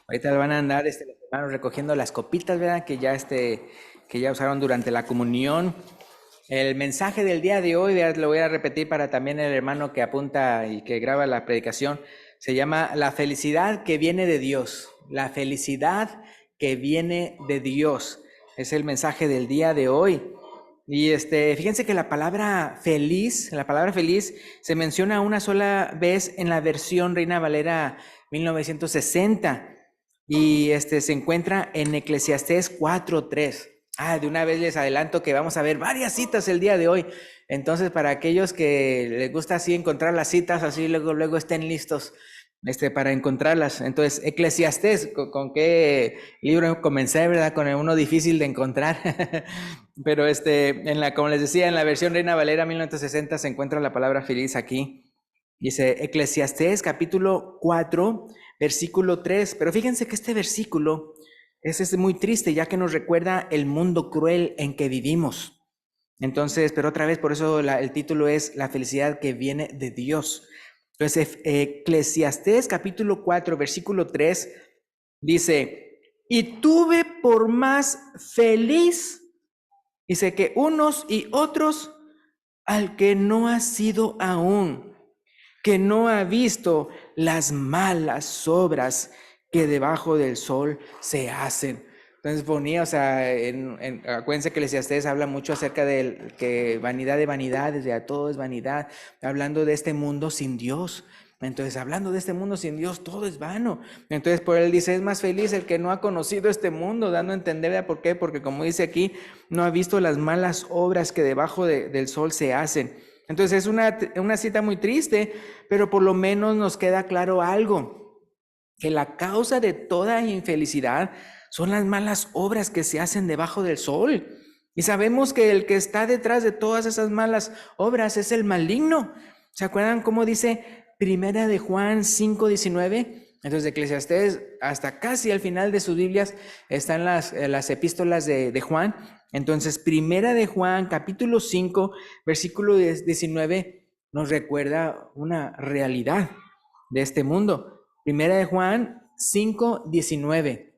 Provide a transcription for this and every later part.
Ahorita van a andar los hermanos recogiendo las copitas, ¿verdad? Que ya usaron durante la comunión. El mensaje del día de hoy, ¿verdad? Lo voy a repetir para también el hermano que apunta y que graba la predicación. Se llama La felicidad que viene de Dios. La felicidad que viene de Dios. Es el mensaje del día de hoy. Y fíjense que la palabra feliz se menciona una sola vez en la versión Reina Valera 1960 y se encuentra en Eclesiastés 4:3. De una vez les adelanto que vamos a ver varias citas el día de hoy. Entonces, para aquellos que les gusta así encontrar las citas, así luego estén listos para encontrarlas. Entonces, Eclesiastés, ¿con qué libro comencé, verdad? Con uno difícil de encontrar. Pero como les decía, en la versión Reina Valera 1960 se encuentra la palabra feliz aquí. Dice Eclesiastés capítulo 4, versículo 3. Pero fíjense que este versículo es muy triste, ya que nos recuerda el mundo cruel en que vivimos. Entonces, pero otra vez, por eso el título es La felicidad que viene de Dios. Entonces, Eclesiastés capítulo 4, versículo 3 dice: y tuve por más feliz, dice, que unos y otros al que no ha sido aún, que no ha visto las malas obras que debajo del sol se hacen. Entonces ponía, o sea, acuérdense que Eclesiastés habla mucho acerca de que vanidad de vanidades, de a todo es vanidad, hablando de este mundo sin Dios. Entonces, hablando de este mundo sin Dios, todo es vano. Entonces, por él dice, es más feliz el que no ha conocido este mundo, dando a entender, ¿verdad? ¿Por qué? Porque como dice aquí, no ha visto las malas obras que debajo del sol se hacen. Entonces, es una cita muy triste, pero por lo menos nos queda claro algo, que la causa de toda infelicidad son las malas obras que se hacen debajo del sol. Y sabemos que el que está detrás de todas esas malas obras es el maligno. ¿Se acuerdan cómo dice Primera de Juan 5:19? Entonces, Eclesiastés, hasta casi al final de sus Biblias, están las epístolas de Juan. Entonces, Primera de Juan, capítulo 5, versículo 19, nos recuerda una realidad de este mundo. Primera de Juan 5:19,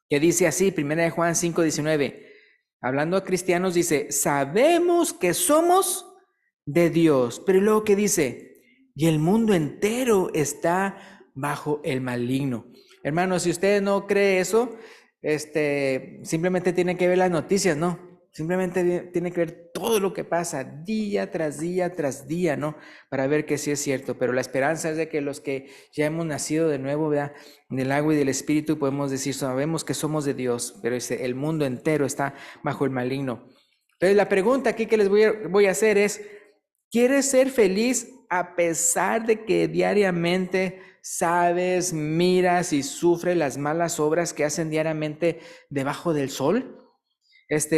que dice así, Primera de Juan 5:19, hablando a cristianos, dice, sabemos que somos de Dios, pero luego que dice, y el mundo entero está bajo el maligno. Hermanos, si usted no cree eso, simplemente tiene que ver las noticias, ¿no? Simplemente tiene que ver todo lo que pasa día tras día tras día, ¿no? Para ver que sí es cierto. Pero la esperanza es de que los que ya hemos nacido de nuevo, ¿verdad? Del agua y del espíritu, podemos decir, sabemos que somos de Dios, pero el mundo entero está bajo el maligno. Entonces, la pregunta aquí que les voy a hacer es, ¿quieres ser feliz a pesar de que diariamente sabes, miras y sufres las malas obras que hacen diariamente debajo del sol?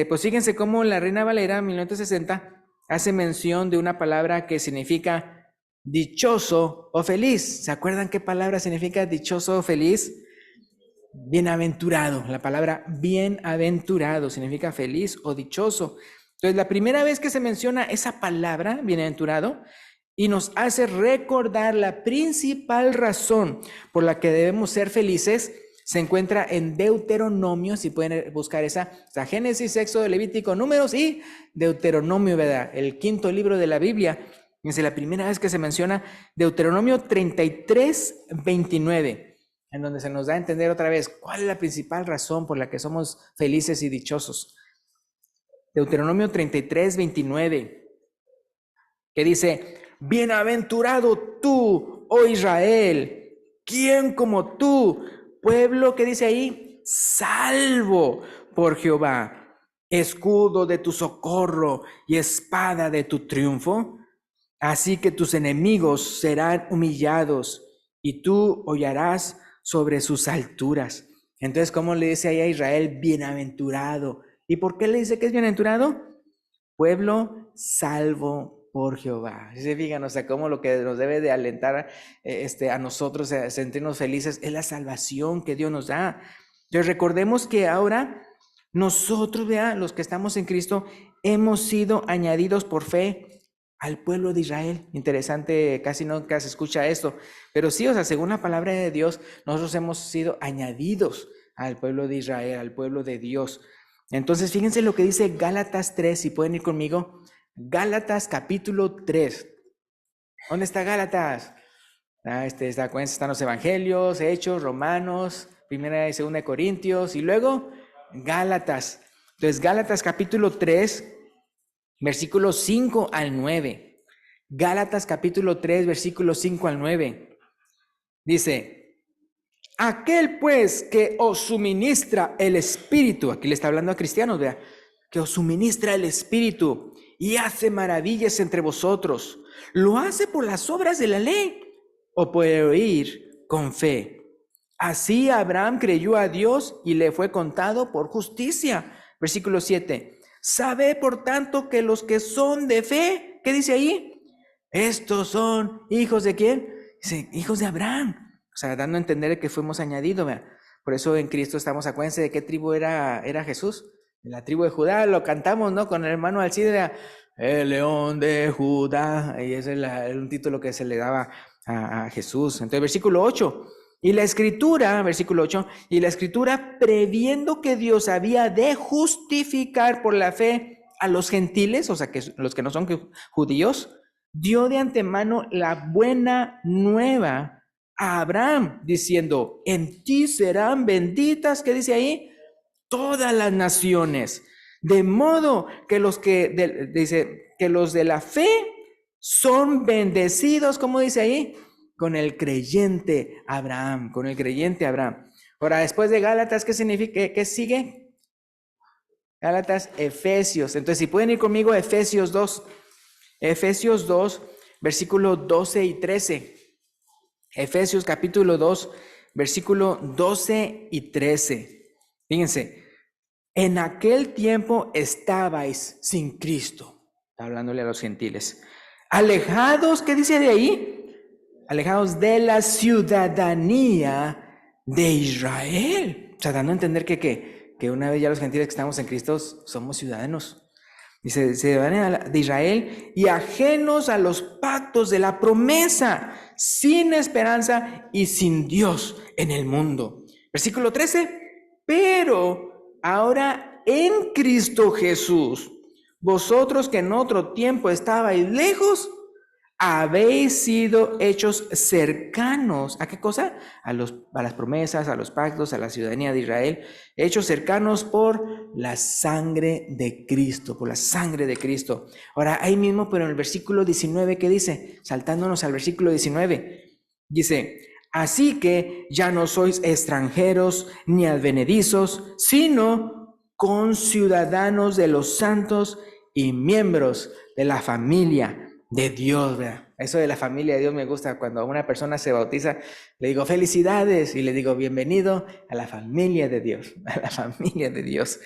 Pues fíjense cómo la Reina Valera 1960 hace mención de una palabra que significa dichoso o feliz. ¿Se acuerdan qué palabra significa dichoso o feliz? Bienaventurado. La palabra bienaventurado significa feliz o dichoso. Entonces, la primera vez que se menciona esa palabra, bienaventurado, y nos hace recordar la principal razón por la que debemos ser felices, se encuentra en Deuteronomio, si pueden buscar esa, o sea, Génesis, Éxodo, Levítico, Números y Deuteronomio, ¿verdad? El quinto libro de la Biblia. Es la primera vez que se menciona Deuteronomio 33:29, en donde se nos da a entender otra vez cuál es la principal razón por la que somos felices y dichosos. Deuteronomio 33:29, que dice, bienaventurado tú, oh Israel, ¿quién como tú? Pueblo, que dice ahí, salvo por Jehová, escudo de tu socorro y espada de tu triunfo. Así que tus enemigos serán humillados y tú hollarás sobre sus alturas. Entonces, ¿cómo le dice ahí a Israel? Bienaventurado. ¿Y por qué le dice que es bienaventurado? Pueblo salvo por Jehová. ¿Se fijan? O sea, cómo lo que nos debe de alentar a nosotros a sentirnos felices es la salvación que Dios nos da. Entonces, recordemos que ahora nosotros, vean, los que estamos en Cristo, hemos sido añadidos por fe al pueblo de Israel. Interesante, casi nunca se escucha esto, pero sí, o sea, según la palabra de Dios, nosotros hemos sido añadidos al pueblo de Israel, al pueblo de Dios. Entonces, fíjense lo que dice Gálatas 3, si pueden ir conmigo. Gálatas capítulo 3. ¿Dónde está Gálatas? Están los evangelios, Hechos, Romanos, Primera y Segunda de Corintios, y luego Gálatas. Entonces, Gálatas capítulo 3, versículos 5 al 9. Gálatas capítulo 3, versículos 5 al 9. Dice: aquel pues que os suministra el Espíritu, aquí le está hablando a cristianos, vea, que os suministra el Espíritu y hace maravillas entre vosotros, ¿lo hace por las obras de la ley o por oír con fe? Así Abraham creyó a Dios y le fue contado por justicia. Versículo 7. Sabe por tanto que los que son de fe, ¿qué dice ahí? Estos son hijos de ¿quién? Dice, hijos de Abraham. O sea, dando a entender que fuimos añadidos, ¿verdad? Por eso en Cristo estamos, acuérdense de qué tribu era Jesús. De la tribu de Judá, lo cantamos, ¿no? Con el hermano Alcide, el león de Judá. Y ese es un título que se le daba a Jesús. Entonces, versículo 8. Y la escritura, versículo 8, y la escritura, previendo que Dios había de justificar por la fe a los gentiles, o sea, que los que no son judíos, dio de antemano la buena nueva a Abraham, diciendo, en ti serán benditas, ¿qué dice ahí? Todas las naciones. De modo que dice, que los de la fe son bendecidos, ¿cómo dice ahí? Con el creyente Abraham, con el creyente Abraham. Ahora, después de Gálatas, ¿qué significa? ¿Qué sigue? Gálatas, Efesios. Entonces, si pueden ir conmigo a Efesios 2. Efesios 2, versículos 12 y 13. Efesios capítulo 2, versículo 12 y 13. Fíjense, en aquel tiempo estabais sin Cristo, hablándole a los gentiles, alejados, ¿qué dice de ahí? Alejados de la ciudadanía de Israel. O sea, dando a entender que una vez ya los gentiles que estamos en Cristo somos ciudadanos. Dice, ciudadanía de Israel y ajenos a los pactos de la promesa, sin esperanza y sin Dios en el mundo. Versículo 13. Pero ahora en Cristo Jesús, vosotros que en otro tiempo estabais lejos, habéis sido hechos cercanos. ¿A qué cosa? A las promesas, a los pactos, a la ciudadanía de Israel, hechos cercanos por la sangre de Cristo, por la sangre de Cristo. Ahora, ahí mismo, pero en el versículo 19, ¿qué dice? Saltándonos al versículo 19, dice, así que ya no sois extranjeros ni advenedizos, sino conciudadanos de los santos y miembros de la familia de Dios, ¿verdad? Eso de la familia de Dios me gusta. Cuando una persona se bautiza, le digo felicidades y le digo bienvenido a la familia de Dios, a la familia de Dios.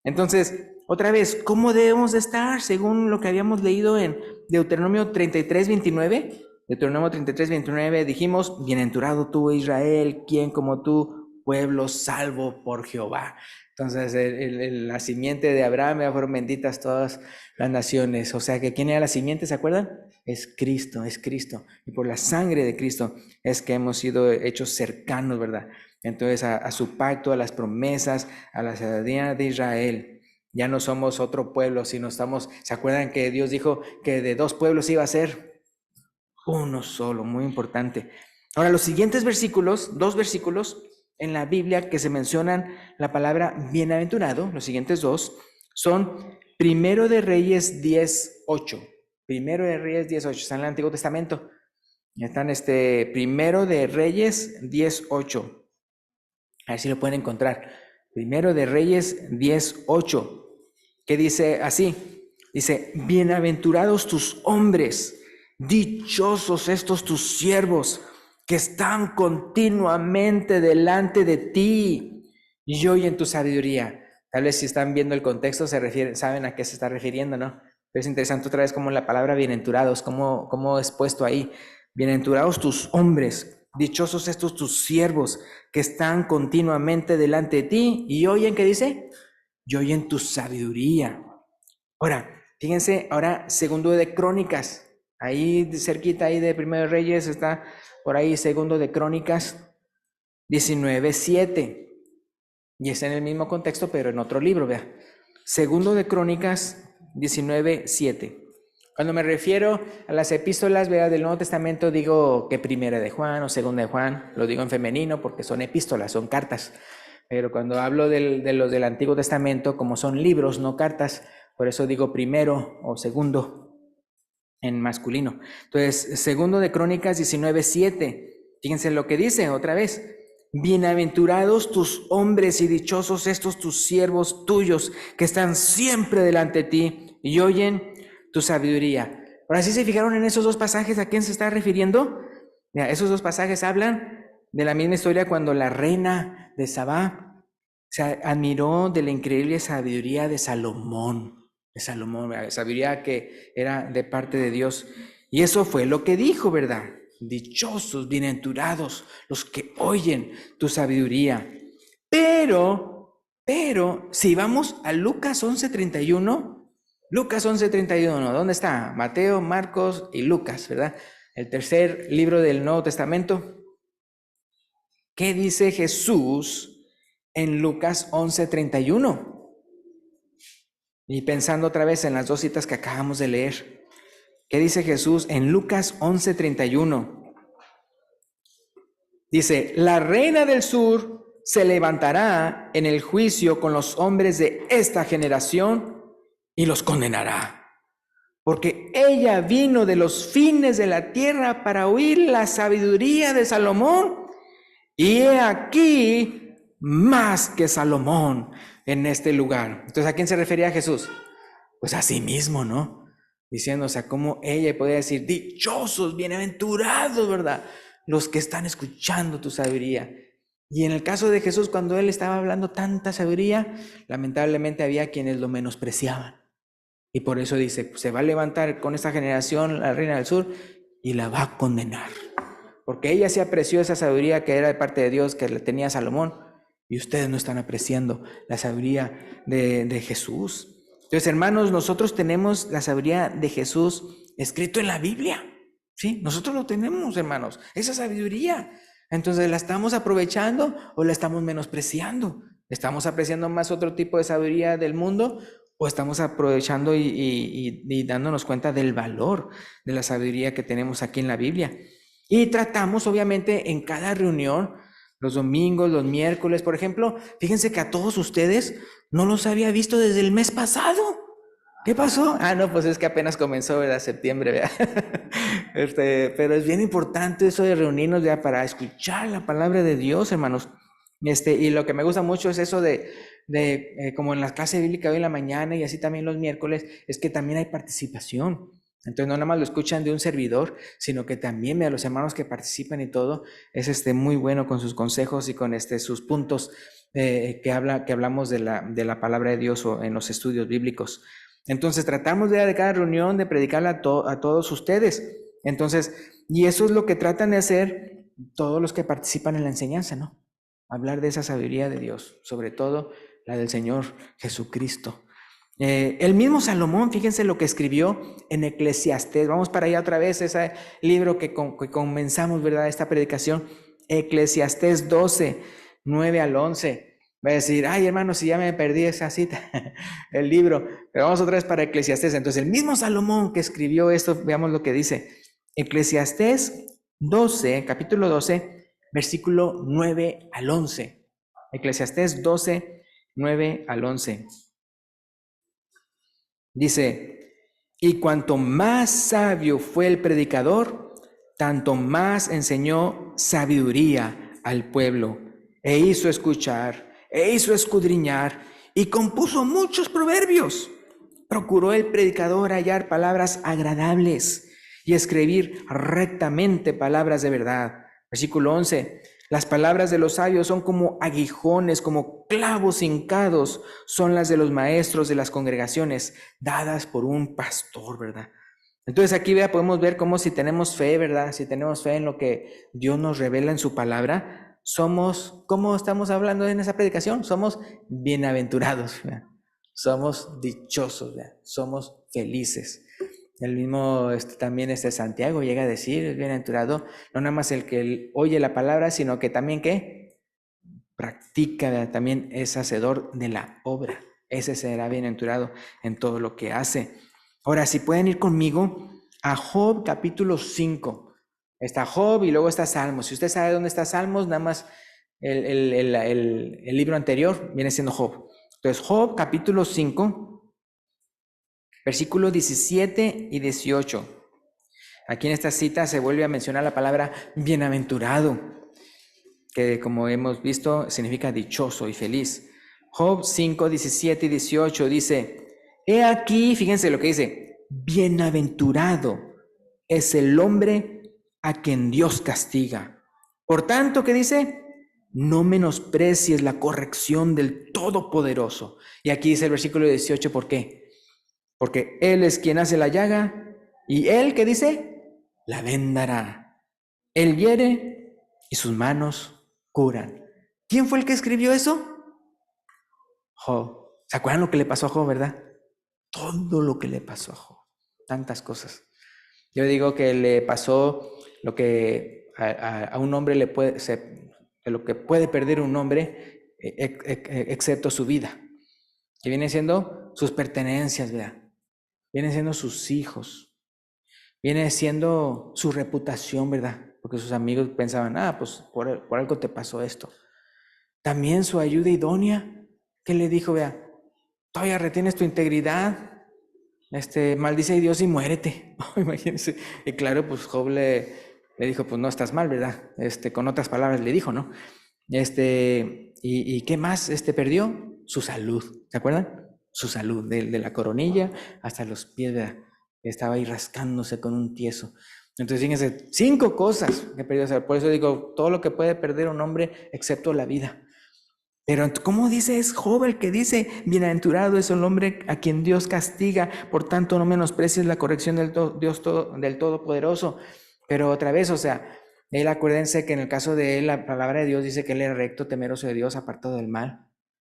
Entonces, otra vez, ¿cómo debemos de estar? Según lo que habíamos leído en Deuteronomio 33, 29. Deuteronomio 33, 29, dijimos, bienaventurado tú, Israel, ¿quién como tú, pueblo salvo por Jehová? Entonces, la simiente de Abraham fueron benditas todas las naciones. O sea, que ¿quién era la simiente? ¿Se acuerdan? Es Cristo, es Cristo. Y por la sangre de Cristo es que hemos sido hechos cercanos, ¿verdad? Entonces, a su pacto, a las promesas, a la ciudadanía de Israel. Ya no somos otro pueblo, sino estamos... ¿Se acuerdan que Dios dijo que de dos pueblos iba a ser uno solo? Muy importante. Ahora, los siguientes versículos, 2 versículos en la Biblia que se mencionan la palabra bienaventurado, los siguientes 2, son Primero de Reyes 10:8. Primero de Reyes 10:8, están en el Antiguo Testamento. Están Primero de Reyes 10:8. A ver si lo pueden encontrar. Primero de Reyes 10:8. Que dice así. Dice, bienaventurados tus hombres, dichosos estos tus siervos, que están continuamente delante de ti y oyen tu sabiduría. Tal vez si están viendo el contexto saben a qué se está refiriendo, ¿no? Pero es interesante otra vez como la palabra bienaventurados, cómo es puesto ahí. Bienaventurados tus hombres, dichosos estos tus siervos, que están continuamente delante de ti y oyen, ¿qué dice? Y oyen tu sabiduría. Ahora, Fíjense, ahora segundo de Crónicas, ahí cerquita ahí de Primero de Reyes está por ahí segundo de Crónicas 19:7. Y está en el mismo contexto, pero en otro libro, vea. Segundo de Crónicas 19:7. Cuando me refiero a las epístolas, vea, del Nuevo Testamento, digo que primera de Juan o segunda de Juan, lo digo en femenino porque son epístolas, son cartas. Pero cuando hablo de los del Antiguo Testamento, como son libros, no cartas, por eso digo primero o segundo en masculino. Entonces, segundo de Crónicas 19:7. Fíjense lo que dice otra vez. Bienaventurados tus hombres y dichosos estos tus siervos tuyos que están siempre delante de ti y oyen tu sabiduría. Ahora sí se fijaron en esos dos pasajes, ¿a quién se está refiriendo? Mira, esos dos pasajes hablan de la misma historia cuando la reina de Sabá se admiró de la increíble sabiduría de Salomón, sabiduría que era de parte de Dios. Y eso fue lo que dijo, ¿verdad? Dichosos, bienaventurados los que oyen tu sabiduría. Pero, si vamos a Lucas 11:31, ¿dónde está? Mateo, Marcos y Lucas, ¿verdad? El tercer libro del Nuevo Testamento. ¿Qué dice Jesús en Lucas 11:31? Y pensando otra vez en las dos citas que acabamos de leer. ¿Qué dice Jesús en Lucas 11:31? Dice, la reina del sur se levantará en el juicio con los hombres de esta generación y los condenará. Porque ella vino de los fines de la tierra para oír la sabiduría de Salomón. Y he aquí más que Salomón en este lugar. Entonces, ¿a quién se refería Jesús? Pues a sí mismo, ¿no? Diciendo, o sea, cómo ella podía decir, dichosos, bienaventurados, ¿verdad? Los que están escuchando tu sabiduría. Y en el caso de Jesús, cuando él estaba hablando tanta sabiduría, lamentablemente había quienes lo menospreciaban. Y por eso dice, pues, se va a levantar con esta generación la reina del sur y la va a condenar. Porque ella sí apreció esa sabiduría que era de parte de Dios, que le tenía Salomón, y ustedes no están apreciando la sabiduría de Jesús. Entonces, hermanos, nosotros tenemos la sabiduría de Jesús escrito en la Biblia, ¿sí? Nosotros lo tenemos, hermanos, esa sabiduría. Entonces, ¿la estamos aprovechando o la estamos menospreciando? ¿Estamos apreciando más otro tipo de sabiduría del mundo o estamos aprovechando y dándonos cuenta del valor de la sabiduría que tenemos aquí en la Biblia? Y tratamos, obviamente, en cada reunión, los domingos, los miércoles, por ejemplo, fíjense que a todos ustedes no los había visto desde el mes pasado. ¿Qué pasó? No, pues es que apenas comenzó, ¿verdad? Septiembre, ¿verdad? Pero es bien importante eso de reunirnos ya para escuchar la palabra de Dios, hermanos. Y lo que me gusta mucho es eso de como en la clase bíblica hoy en la mañana y así también los miércoles, es que también hay participación. Entonces no nada más lo escuchan de un servidor, sino que también a los hermanos que participan y todo, es muy bueno con sus consejos y con sus puntos que hablamos de la palabra de Dios o en los estudios bíblicos. Entonces tratamos de cada reunión de predicarla a todos ustedes. Entonces, y eso es lo que tratan de hacer todos los que participan en la enseñanza, ¿no? Hablar de esa sabiduría de Dios, sobre todo la del Señor Jesucristo. El mismo Salomón, fíjense lo que escribió en Eclesiastés. Vamos para allá otra vez, ese libro que comenzamos, ¿verdad? Esta predicación. Eclesiastés 12, 9 al 11. Va a decir, ay hermano, si ya me perdí esa cita, el libro. Pero vamos otra vez para Eclesiastés. Entonces, el mismo Salomón que escribió esto, veamos lo que dice. Eclesiastés 12, capítulo 12, versículo 9 al 11. Eclesiastés 12, 9 al 11. Dice, y cuanto más sabio fue el predicador, tanto más enseñó sabiduría al pueblo, e hizo escuchar, e hizo escudriñar, y compuso muchos proverbios. Procuró el predicador hallar palabras agradables y escribir rectamente palabras de verdad. Versículo 11. Las palabras de los sabios son como aguijones, como clavos hincados, son las de los maestros de las congregaciones, dadas por un pastor, ¿verdad? Entonces aquí podemos ver cómo si tenemos fe, ¿verdad? Si tenemos fe en lo que Dios nos revela en su palabra, somos, ¿cómo estamos hablando en esa predicación? Somos bienaventurados, ¿verdad? somos dichosos, ¿verdad? Somos felices. El mismo también Santiago llega a decir, es bienaventurado, no nada más el que oye la palabra, sino que también ¿qué? Practica, ¿verdad? También es hacedor de la obra. Ese será bienaventurado en todo lo que hace. Ahora, si pueden ir conmigo a Job capítulo 5. Está Job y luego está Salmos. Si usted sabe dónde está Salmos, nada más el libro anterior viene siendo Job. Entonces, Job capítulo 5, versículos 17 y 18. Aquí en esta cita se vuelve a mencionar la palabra bienaventurado, que como hemos visto significa dichoso y feliz. Job 5, 17 y 18 dice, he aquí, fíjense lo que dice, bienaventurado es el hombre a quien Dios castiga. Por tanto, ¿qué dice? No menosprecies la corrección del Todopoderoso. Y aquí dice el versículo 18, ¿por qué? Porque Él es quien hace la llaga y Él, ¿qué dice? La vendará. Él hiere y sus manos curan. ¿Quién fue el que escribió eso? Job. ¿Se acuerdan lo que le pasó a Job, verdad? Todo lo que le pasó a Job. Tantas cosas. Yo digo que le pasó lo que a un hombre le puede, lo que puede perder un hombre, excepto su vida. Que viene siendo sus pertenencias, ¿verdad? Vienen siendo sus hijos. Viene siendo su reputación, ¿verdad? Porque sus amigos pensaban, pues por algo te pasó esto. También su ayuda idónea, que le dijo, vea, todavía retienes tu integridad, maldice a Dios y muérete. Imagínense. Y claro, pues Job le dijo, pues no estás mal, ¿verdad? Con otras palabras le dijo, ¿no? ¿Y qué más perdió? Su salud, ¿se acuerdan? Su salud, de la coronilla hasta los pies, ¿verdad? Estaba ahí rascándose con un tieso. Entonces, fíjense, 5 cosas que perdió. O sea, por eso digo, todo lo que puede perder un hombre, excepto la vida. Pero, ¿cómo dice? Es Job el que dice, bienaventurado es el hombre a quien Dios castiga, por tanto no menosprecies la corrección del del Todopoderoso. Pero otra vez, o sea, él, acuérdense que en el caso de él, la palabra de Dios dice que él era recto, temeroso de Dios, apartado del mal.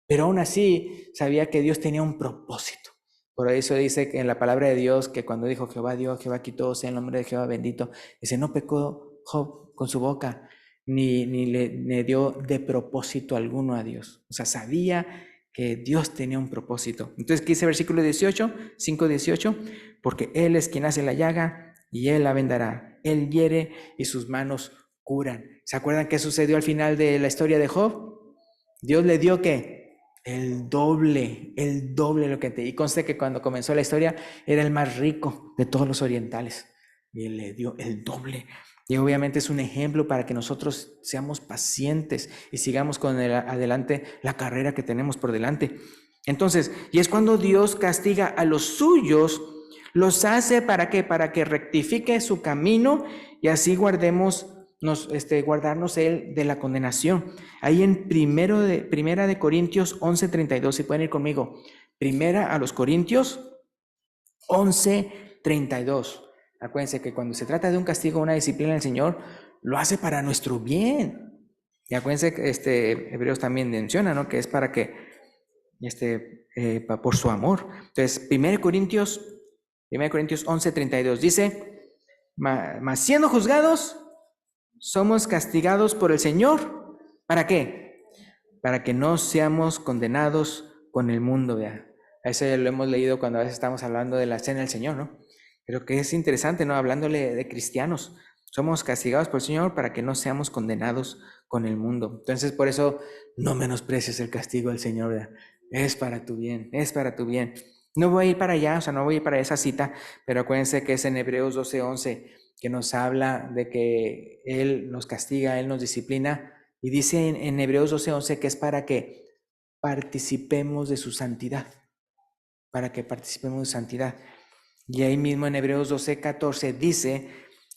Pero aún así, sabía que Dios tenía un propósito. Por eso dice que en la palabra de Dios, que cuando dijo Jehová dio, Jehová quitó, sea el nombre de Jehová bendito, dice, no pecó Job con su boca, ni le dio de propósito alguno a Dios. O sea, sabía que Dios tenía un propósito. Entonces, ¿qué dice el versículo 18? 5:18, porque Él es quien hace la llaga y Él la vendará. Él hiere y sus manos curan. ¿Se acuerdan qué sucedió al final de la historia de Job? Dios le dio, ¿qué? El doble lo que te... Y conste que cuando comenzó la historia era el más rico de todos los orientales. Y Él le dio el doble. Y obviamente es un ejemplo para que nosotros seamos pacientes y sigamos con adelante la carrera que tenemos por delante. Entonces, y es cuando Dios castiga a los suyos, los hace ¿para qué? Para que rectifique su camino y así guardarnos Él de la condenación. Ahí en Primera de Corintios 11:32, si pueden ir conmigo. Primera a los Corintios 11:32. Acuérdense que cuando se trata de un castigo, una disciplina del Señor, lo hace para nuestro bien. Y acuérdense que Hebreos también menciona, ¿no? Que es para que, por su amor. Entonces, 1 Corintios 11:32 dice, mas siendo juzgados, somos castigados por el Señor. ¿Para qué? Para que no seamos condenados con el mundo, vea. Eso ya lo hemos leído cuando a veces estamos hablando de la cena del Señor, ¿no? Pero que es interesante, ¿no? Hablándole de cristianos. Somos castigados por el Señor para que no seamos condenados con el mundo. Entonces, por eso, no menosprecies el castigo del Señor, ¿verdad? Es para tu bien, es para tu bien. No voy a ir para allá, o sea, no voy a ir para esa cita, pero acuérdense que es en Hebreos 12:11 que nos habla de que Él nos castiga, Él nos disciplina. Y dice en Hebreos 12:11 que es para que participemos de su santidad. Para que participemos de su santidad. Y ahí mismo en Hebreos 12:14 dice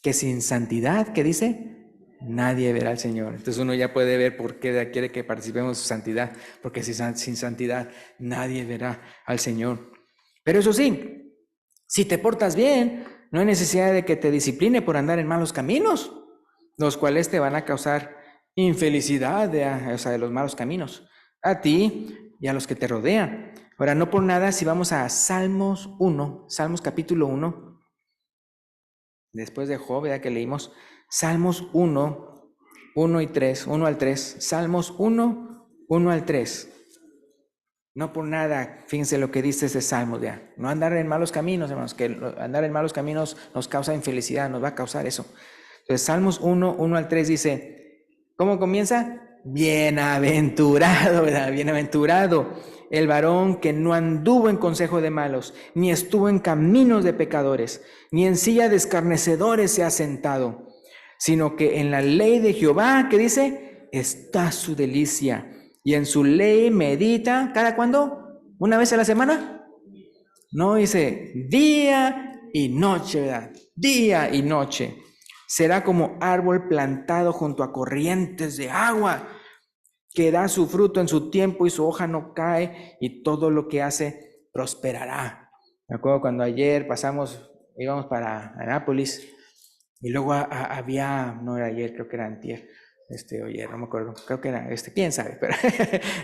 que sin santidad, ¿qué dice? Nadie verá al Señor. Entonces uno ya puede ver por qué quiere que participemos de su santidad, porque sin santidad nadie verá al Señor. Pero eso sí, si te portas bien, no hay necesidad de que te discipline por andar en malos caminos, los cuales te van a causar infelicidad, o sea, de los malos caminos. A ti y a los que te rodean. Ahora, no por nada, si vamos a Salmos 1, Salmos capítulo 1, después de Job, ¿verdad? Que leímos, Salmos 1, 1 y 3, 1 al 3, Salmos 1, 1 al 3. No por nada, fíjense lo que dice ese Salmo, ya. No andar en malos caminos, hermanos, que andar en malos caminos nos causa infelicidad, nos va a causar eso. Entonces, Salmos 1, 1 al 3 dice, ¿cómo comienza? Bienaventurado, ¿verdad? Bienaventurado el varón que no anduvo en consejo de malos, ni estuvo en caminos de pecadores, ni en silla de escarnecedores se ha sentado, sino que en la ley de Jehová, ¿qué dice? Está su delicia, y en su ley medita, ¿cada cuándo? ¿Una vez a la semana? No, dice día y noche, ¿verdad? Día y noche. Será como árbol plantado junto a corrientes de agua, que da su fruto en su tiempo y su hoja no cae, y todo lo que hace prosperará. Me acuerdo cuando ayer íbamos para Anápolis, y luego había, no era ayer, creo que era antier, o ayer, no me acuerdo, creo que era, quién sabe, pero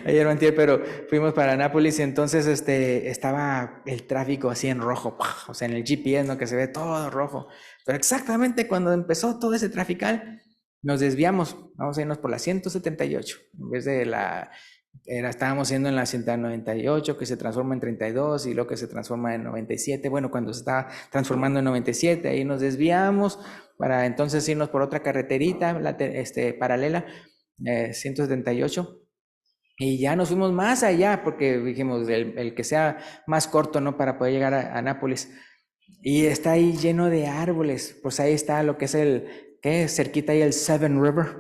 ayer o antier, pero fuimos para Anápolis y entonces estaba el tráfico así en rojo, o sea, en el GPS, ¿no? Que se ve todo rojo, pero exactamente cuando empezó todo ese trafical, nos desviamos, vamos a irnos por la 178, en vez de estábamos yendo en la 198, que se transforma en 32 y luego que se transforma en 97, bueno, cuando se está transformando en 97, ahí nos desviamos para entonces irnos por otra carreterita paralela, 178, y ya nos fuimos más allá, porque dijimos, el que sea más corto, ¿no? Para poder llegar a Nápoles, y está ahí lleno de árboles, pues ahí está lo que es cerquita ahí el Seven River,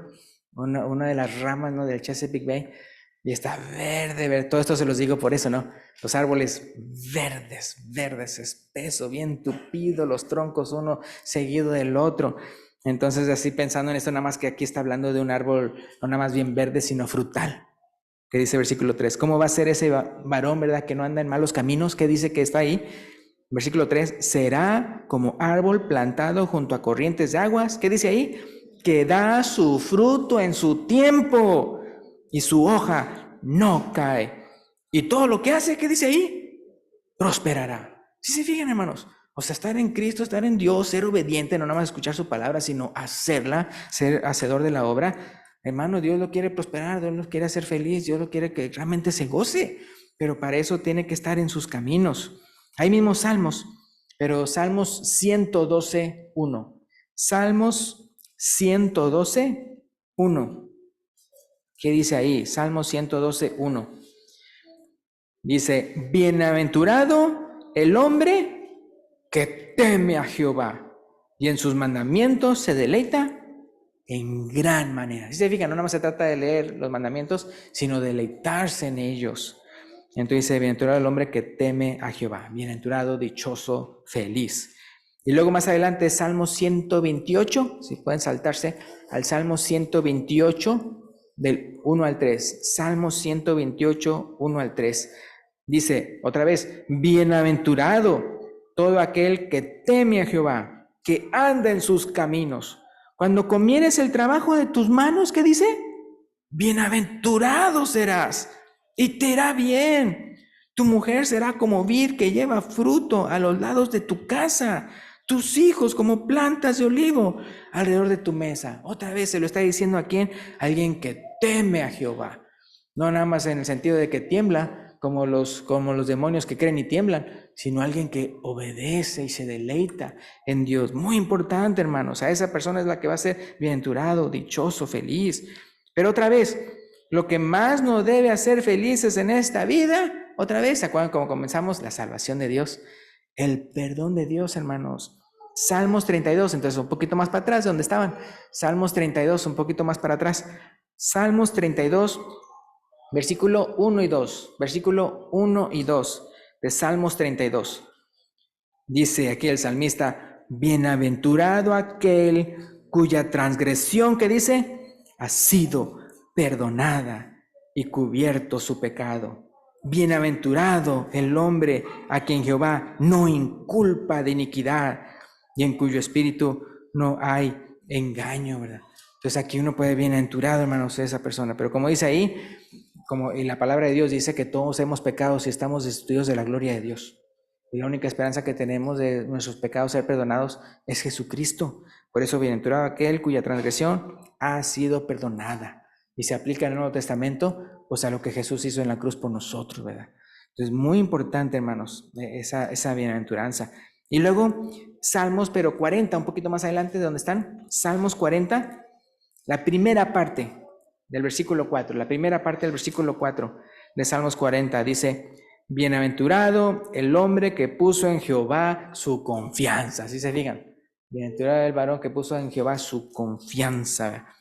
una de las ramas, ¿no? Del Chesapeake Bay, y está verde, todo esto se los digo por eso, ¿no? Los árboles verdes, espeso, bien tupido, los troncos uno seguido del otro. Entonces, así pensando en esto, nada más que aquí está hablando de un árbol, no nada más bien verde, sino frutal, que dice versículo 3. ¿Cómo va a ser ese varón, verdad, que no anda en malos caminos? ¿Qué dice que está ahí? Versículo 3, será como árbol plantado junto a corrientes de aguas. ¿Qué dice ahí? Que da su fruto en su tiempo y su hoja no cae. Y todo lo que hace, ¿qué dice ahí? Prosperará. ¿Sí se fijan, hermanos? O sea, estar en Cristo, estar en Dios, ser obediente, no nada más escuchar su palabra, sino hacerla, ser hacedor de la obra. Hermano, Dios lo quiere prosperar, Dios lo quiere hacer feliz, Dios lo quiere que realmente se goce, pero para eso tiene que estar en sus caminos. Hay mismos Salmos, pero Salmos 112, 1. Salmos 112, 1. ¿Qué dice ahí? Salmos 112, 1. Dice, bienaventurado el hombre que teme a Jehová y en sus mandamientos se deleita en gran manera. Si se fijan, no nada más se trata de leer los mandamientos, sino de deleitarse en ellos. Entonces dice, bienaventurado el hombre que teme a Jehová, bienaventurado, dichoso, feliz. Y luego más adelante, Salmo 128, si pueden saltarse al Salmo 128, del 1 al 3. Salmo 128, 1 al 3. Dice, otra vez, bienaventurado todo aquel que teme a Jehová, que anda en sus caminos. Cuando comieres el trabajo de tus manos, ¿qué dice? Bienaventurado serás y te irá bien. Tu mujer será como vid que lleva fruto a los lados de tu casa, tus hijos como plantas de olivo alrededor de tu mesa. Otra vez se lo está diciendo a quién, alguien que teme a Jehová. No nada más en el sentido de que tiembla, como los demonios que creen y tiemblan, sino alguien que obedece y se deleita en Dios. Muy importante, hermanos. A esa persona es la que va a ser bienaventurado, dichoso, feliz. Pero otra vez, lo que más nos debe hacer felices en esta vida, otra vez, ¿se acuerdan cómo comenzamos? La salvación de Dios, el perdón de Dios, hermanos. Salmos 32, entonces un poquito más para atrás de donde estaban. Salmos 32, un poquito más para atrás. Salmos 32, versículo 1 y 2. Versículo 1 y 2 de Salmos 32. Dice aquí el salmista, bienaventurado aquel cuya transgresión, ¿qué dice? Ha sido perdonada y cubierto su pecado. Bienaventurado el hombre a quien Jehová no inculpa de iniquidad y en cuyo espíritu no hay engaño, ¿verdad? Entonces aquí uno puede bienaventurado, hermanos, esa persona. Pero como dice ahí, y la palabra de Dios dice que todos hemos pecado y estamos destituidos de la gloria de Dios. Y la única esperanza que tenemos de nuestros pecados ser perdonados es Jesucristo. Por eso, bienaventurado aquel cuya transgresión ha sido perdonada. Y se aplica en el Nuevo Testamento, pues a lo que Jesús hizo en la cruz por nosotros, ¿verdad? Entonces, muy importante, hermanos, esa bienaventuranza. Y luego, Salmos, pero 40, un poquito más adelante de donde están, Salmos 40, la primera parte del versículo 4, la primera parte del versículo 4 de Salmos 40 dice: bienaventurado el hombre que puso en Jehová su confianza. Así se fijan, bienaventurado el varón que puso en Jehová su confianza.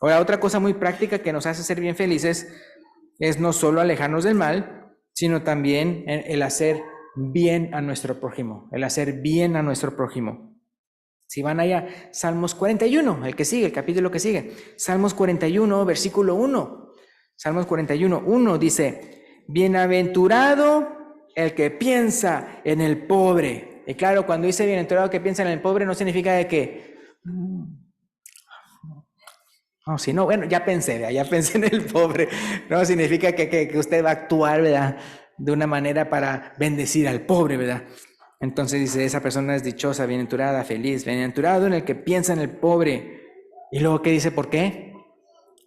Ahora, otra cosa muy práctica que nos hace ser bien felices es no solo alejarnos del mal, sino también el hacer bien a nuestro prójimo, el hacer bien a nuestro prójimo. Si van allá, Salmos 41, el que sigue, el capítulo que sigue, Salmos 41, versículo 1. Salmos 41, 1 dice: bienaventurado el que piensa en el pobre. Y claro, cuando dice bienaventurado que piensa en el pobre, no significa de que... No, si no, bueno, ya pensé en el pobre. No significa que usted va a actuar, ¿verdad?, de una manera para bendecir al pobre, ¿verdad? Entonces dice, esa persona es dichosa, bienaventurada, feliz, bienaventurado en el que piensa en el pobre. Y luego, ¿qué dice? ¿Por qué?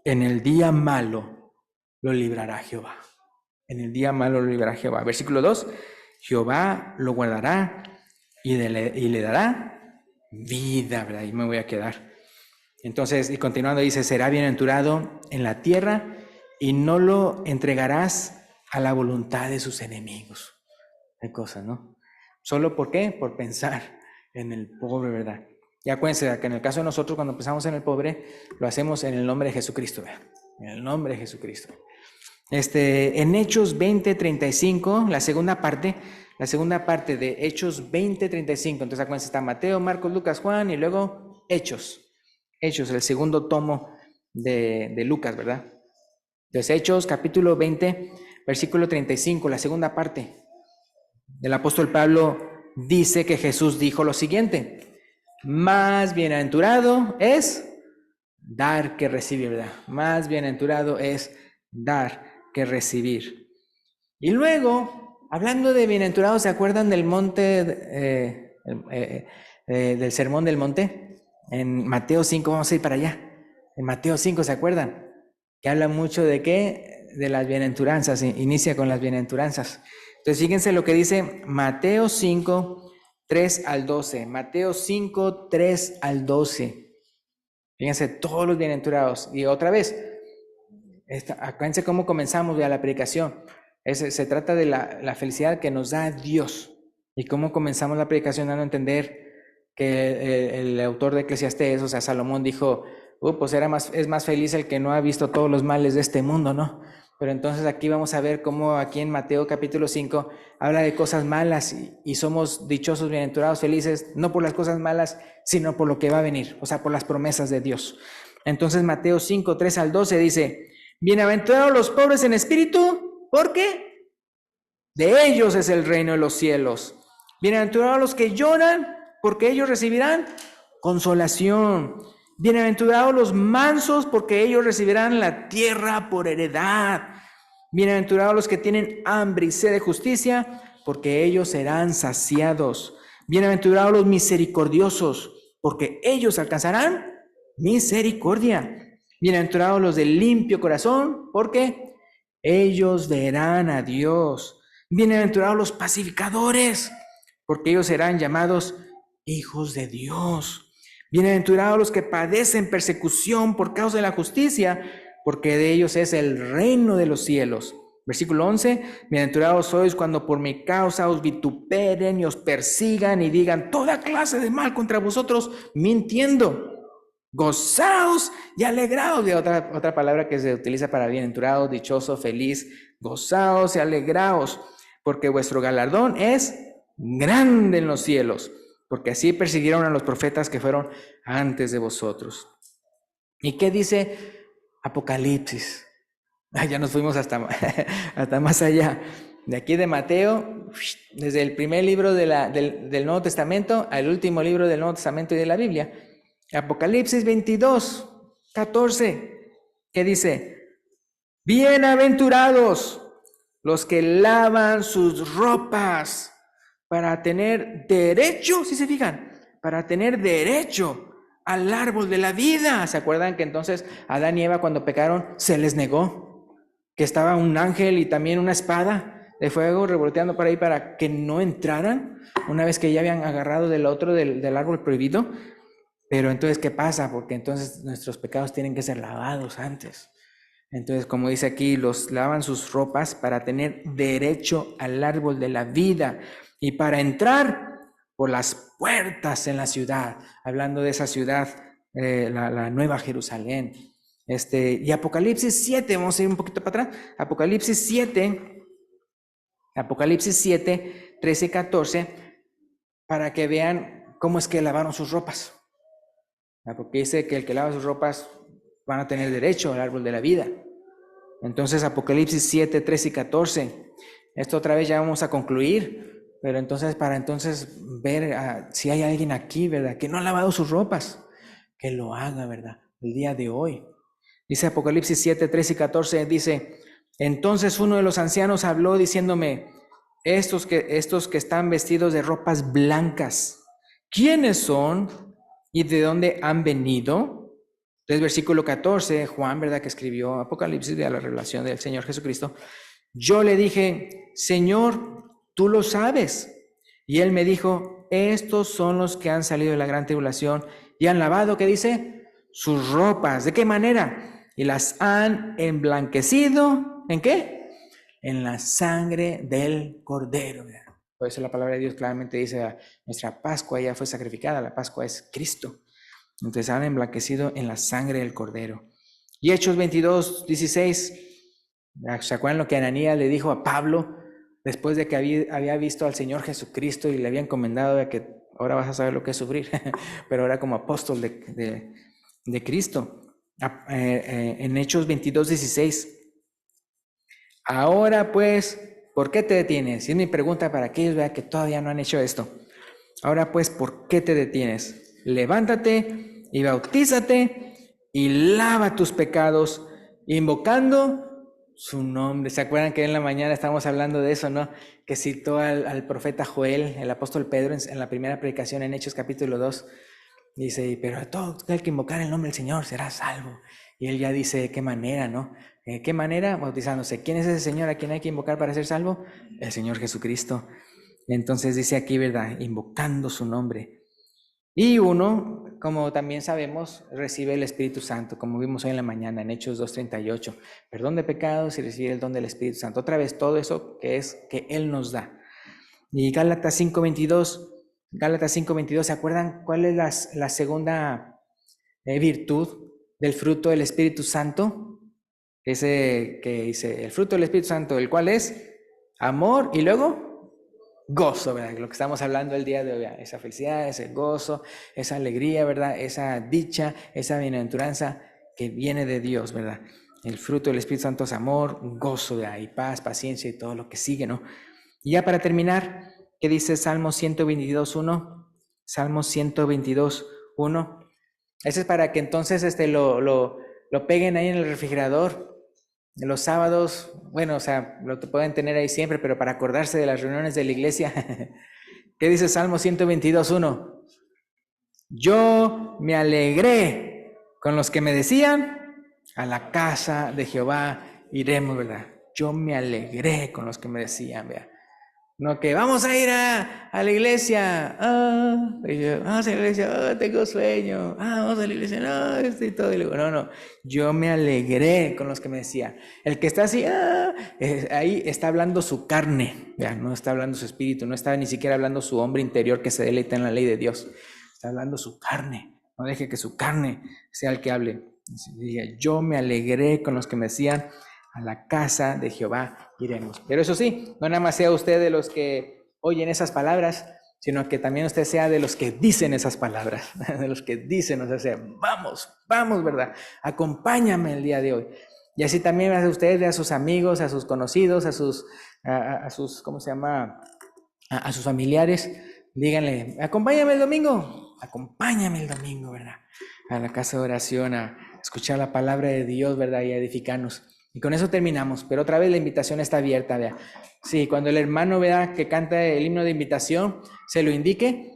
En el día malo lo librará Jehová. En el día malo lo librará Jehová. Versículo 2, Jehová lo guardará y le dará vida, ¿verdad? Y me voy a quedar. Entonces, y continuando dice, será bienaventurado en la tierra y no lo entregarás a la voluntad de sus enemigos. Hay cosas, ¿no? ¿Solo por qué? Por pensar en el pobre, ¿verdad? Y acuérdense que en el caso de nosotros, cuando pensamos en el pobre, lo hacemos en el nombre de Jesucristo, ¿verdad? En el nombre de Jesucristo. En Hechos 20:35, la segunda parte de Hechos 20:35, entonces acuérdense, está Mateo, Marcos, Lucas, Juan y luego Hechos, el segundo tomo de Lucas, ¿verdad? Entonces Hechos capítulo 20, versículo 35, la segunda parte. El apóstol Pablo dice que Jesús dijo lo siguiente: más bienaventurado es dar que recibir, ¿verdad? Más bienaventurado es dar que recibir. Y luego, hablando de bienaventurados, ¿se acuerdan del monte, del sermón del monte? En Mateo 5, vamos a ir para allá. En Mateo 5, ¿se acuerdan? Que habla mucho de qué, de las bienaventuranzas, inicia con las bienaventuranzas. Entonces, fíjense lo que dice Mateo 5, 3 al 12. Mateo 5, 3 al 12. Fíjense, todos los bienaventurados. Y otra vez, acuérdense cómo comenzamos ya la predicación. Se trata de la felicidad que nos da Dios. Y cómo comenzamos la predicación dando a entender que el autor de Eclesiastés, o sea, Salomón, dijo, pues es más feliz el que no ha visto todos los males de este mundo, ¿no? Pero entonces aquí vamos a ver cómo aquí en Mateo capítulo 5 habla de cosas malas y somos dichosos, bienaventurados, felices, no por las cosas malas, sino por lo que va a venir, o sea, por las promesas de Dios. Entonces Mateo 5, 3 al 12 dice, bienaventurados los pobres en espíritu, ¿por qué? De ellos es el reino de los cielos. Bienaventurados los que lloran, porque ellos recibirán consolación. Bienaventurados los mansos, porque ellos recibirán la tierra por heredad. Bienaventurados los que tienen hambre y sed de justicia, porque ellos serán saciados. Bienaventurados los misericordiosos, porque ellos alcanzarán misericordia. Bienaventurados los de limpio corazón, porque ellos verán a Dios. Bienaventurados los pacificadores, porque ellos serán llamados hijos de Dios. Bienaventurados los que padecen persecución por causa de la justicia, porque de ellos es el reino de los cielos. Versículo 11, bienaventurados sois cuando por mi causa os vituperen y os persigan y digan toda clase de mal contra vosotros, mintiendo. Gozaos y alegraos, de otra palabra que se utiliza para bienaventurados, dichoso, feliz. Gozaos y alegraos, porque vuestro galardón es grande en los cielos, porque así persiguieron a los profetas que fueron antes de vosotros. ¿Y qué dice Apocalipsis? Ya nos fuimos hasta más allá. De aquí de Mateo, desde el primer libro del Nuevo Testamento al último libro del Nuevo Testamento y de la Biblia. Apocalipsis 22, 14, ¿qué dice? Bienaventurados los que lavan sus ropas para tener derecho, si se fijan, para tener derecho al árbol de la vida. ¿Se acuerdan que entonces Adán y Eva cuando pecaron se les negó? Que estaba un ángel y también una espada de fuego revoloteando por ahí para que no entraran una vez que ya habían agarrado del otro, del árbol prohibido. Pero entonces, ¿qué pasa? Porque entonces nuestros pecados tienen que ser lavados antes. Entonces, como dice aquí, los lavan sus ropas para tener derecho al árbol de la vida y para entrar por las puertas en la ciudad, hablando de esa ciudad, la Nueva Jerusalén. Y Apocalipsis 7, vamos a ir un poquito para atrás, Apocalipsis 7, 13 y 14, para que vean cómo es que lavaron sus ropas. Porque dice que el que lava sus ropas van a tener derecho al árbol de la vida. Entonces, Apocalipsis 7, 13 y 14. Esto otra vez ya vamos a concluir, pero entonces para ver si hay alguien aquí, ¿verdad?, que no ha lavado sus ropas, que lo haga, ¿verdad?, el día de hoy. Dice Apocalipsis 7, 13 y 14, dice, entonces uno de los ancianos habló diciéndome, estos que están vestidos de ropas blancas, ¿quiénes son y de dónde han venido? Entonces, versículo 14, Juan, ¿verdad?, que escribió Apocalipsis de la revelación del Señor Jesucristo. Yo le dije, Señor, tú lo sabes. Y él me dijo, estos son los que han salido de la gran tribulación y han lavado, ¿qué dice? Sus ropas. ¿De qué manera? Y las han emblanquecido, ¿en qué? En la sangre del Cordero. Por eso la palabra de Dios claramente dice, nuestra Pascua ya fue sacrificada, la Pascua es Cristo. Entonces han emblanquecido en la sangre del Cordero. Y Hechos 22, 16, ¿se acuerdan lo que Ananías le dijo a Pablo después de que había visto al Señor Jesucristo y le había encomendado de que ahora vas a saber lo que es sufrir, pero era como apóstol de Cristo? En Hechos 22, 16. Ahora pues, ¿por qué te detienes? Y es mi pregunta para aquellos que todavía no han hecho esto. Ahora pues, ¿por qué te detienes? Levántate y bautízate y lava tus pecados, invocando su nombre. ¿Se acuerdan que en la mañana estábamos hablando de eso, no? Que citó al profeta Joel, el apóstol Pedro, en la primera predicación en Hechos capítulo 2. Dice, pero todo el que invocar el nombre del Señor será salvo. Y él ya dice, ¿de qué manera, no? ¿Qué manera? Bautizándose. ¿Quién es ese Señor a quien hay que invocar para ser salvo? El Señor Jesucristo. Entonces dice aquí, ¿verdad?, invocando su nombre. Y uno, como también sabemos, recibe el Espíritu Santo, como vimos hoy en la mañana en Hechos 2:38. Perdón de pecados y recibir el don del Espíritu Santo. Otra vez, todo eso que Él nos da. Y Gálatas 5:22, ¿se acuerdan cuál es la segunda virtud del fruto del Espíritu Santo? Ese que dice, el fruto del Espíritu Santo, el cual es amor y luego gozo, ¿verdad? Lo que estamos hablando el día de hoy, ¿verdad? Esa felicidad, ese gozo, esa alegría, ¿verdad? Esa dicha, esa bienaventuranza que viene de Dios, ¿verdad? El fruto del Espíritu Santo es amor, gozo, ¿verdad?, y paz, paciencia y todo lo que sigue, ¿no? Y ya para terminar, ¿qué dice Salmo 122:1? Salmo 122:1. Ese es para que entonces lo peguen ahí en el refrigerador. Los sábados, bueno, o sea, lo pueden tener ahí siempre, pero para acordarse de las reuniones de la iglesia. ¿Qué dice Salmo 122:1? Yo me alegré con los que me decían, a la casa de Jehová iremos, ¿verdad? Yo me alegré con los que me decían, ¿verdad? No que vamos a ir a la iglesia, vamos a la iglesia, tengo sueño, vamos a la iglesia, no, estoy todo, y luego, no, yo me alegré con los que me decían. El que está así, ahí está hablando su carne, ya, no está hablando su espíritu, no está ni siquiera hablando su hombre interior que se deleita en la ley de Dios, está hablando su carne. No deje que su carne sea el que hable. Diga, yo me alegré con los que me decían, a la casa de Jehová iremos. Pero eso sí, no nada más sea usted de los que oyen esas palabras, sino que también usted sea de los que dicen esas palabras, de los que dicen, o sea, vamos, ¿verdad? Acompáñame el día de hoy. Y así también a usted, a sus amigos, a sus conocidos, a sus, ¿cómo se llama? A sus familiares, díganle, acompáñame el domingo, ¿verdad? A la casa de oración, a escuchar la palabra de Dios, ¿verdad? Y a edificarnos. Y con eso terminamos, pero otra vez la invitación está abierta, vea. Sí, cuando el hermano vea que canta el himno de invitación, se lo indique,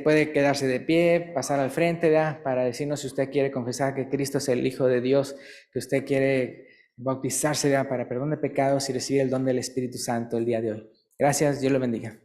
puede quedarse de pie, pasar al frente, vea, para decirnos si usted quiere confesar que Cristo es el Hijo de Dios, que usted quiere bautizarse, vea, para perdón de pecados y recibir el don del Espíritu Santo el día de hoy. Gracias, Dios lo bendiga.